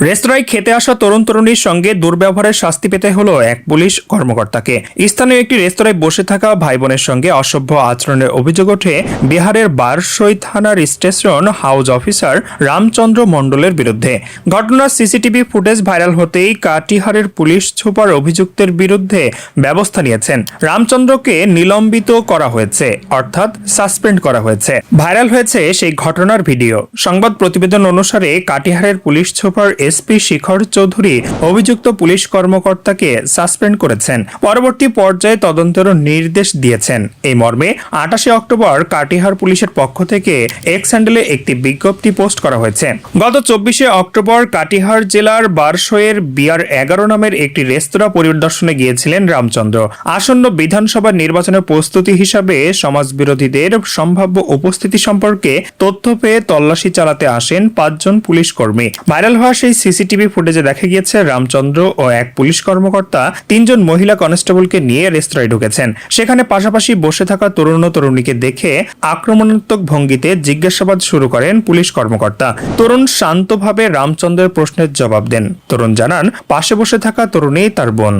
রেস্তোরাঁয় খেতে আসা তরুণ তরুণীর সঙ্গে দুর্ব্যবহারের শাস্তি পেতে হলো এক পুলিশ কর্মকর্তাকে। স্থানীয় একটি রেস্তোরাঁয় বসে থাকা ভাই বোনের সঙ্গে অসভ্য আচরণের অভিযোগ ওঠে বিহারের বারসই থানার স্টেশন হাউস অফিসার রামচন্দ্র মণ্ডলের বিরুদ্ধে। ঘটনার সিসিটিভি ফুটেজ ভাইরাল হতেই কাটিহারের পুলিশ সুপার অভিযুক্তের বিরুদ্ধে ব্যবস্থা নিয়েছেন। রামচন্দ্রকে নিলম্বিত করা হয়েছে, অর্থাৎ সাসপেন্ড করা হয়েছে। ভাইরাল হয়েছে সেই ঘটনার ভিডিও। সংবাদ প্রতিবেদন অনুসারে কাটিহারের পুলিশ সুপার এসপি শিখর চৌধুরী অভিযুক্ত পুলিশ কর্মকর্তাকে সাসপেন্ড করেছেন। পরবর্তী পর্যায়ে তদন্তের নির্দেশ দিয়েছেন। এই মর্মে 28 অক্টোবর কাটিহার পুলিশের পক্ষ থেকে এক্স হ্যান্ডেলে একটি বিজ্ঞপ্তি পোস্ট করা হয়েছে। গত 24 অক্টোবর কাটিহার জেলার বারসইয়ের বিআর 11 নামের একটি রেস্তোরাঁ পরিদর্শনে গিয়েছিলেন রামচন্দ্র। আসন্ন বিধানসভা নির্বাচনের প্রস্তুতি হিসাবে সমাজবিরোধীদের সম্ভাব্য উপস্থিতি সম্পর্কে তথ্য পেয়ে তল্লাশি চালাতে আসেন 5 জন পুলিশ কর্মী। ভাইরাল হওয়া সেই সিসিটিভি ফুটেজে দেখা গিয়েছে রামচন্দ্র ও এক পুলিশ কর্মকর্তা 3 জন মহিলা কনস্টেবলকে নিয়ে রেস্তোরাঁয় ঢুকেছেন। সেখানে পাশাপাশি বসে থাকা তরুণ ও তরুণীকে দেখে আক্রমণাত্মক ভঙ্গিতে জিজ্ঞাসাবাদ শুরু করেন পুলিশ কর্মকর্তা। তরুণ শান্তভাবে রামচন্দ্রের প্রশ্নের জবাব দেন। তরুণ জানান, পাশে বসে থাকা তরুণী তার বোন।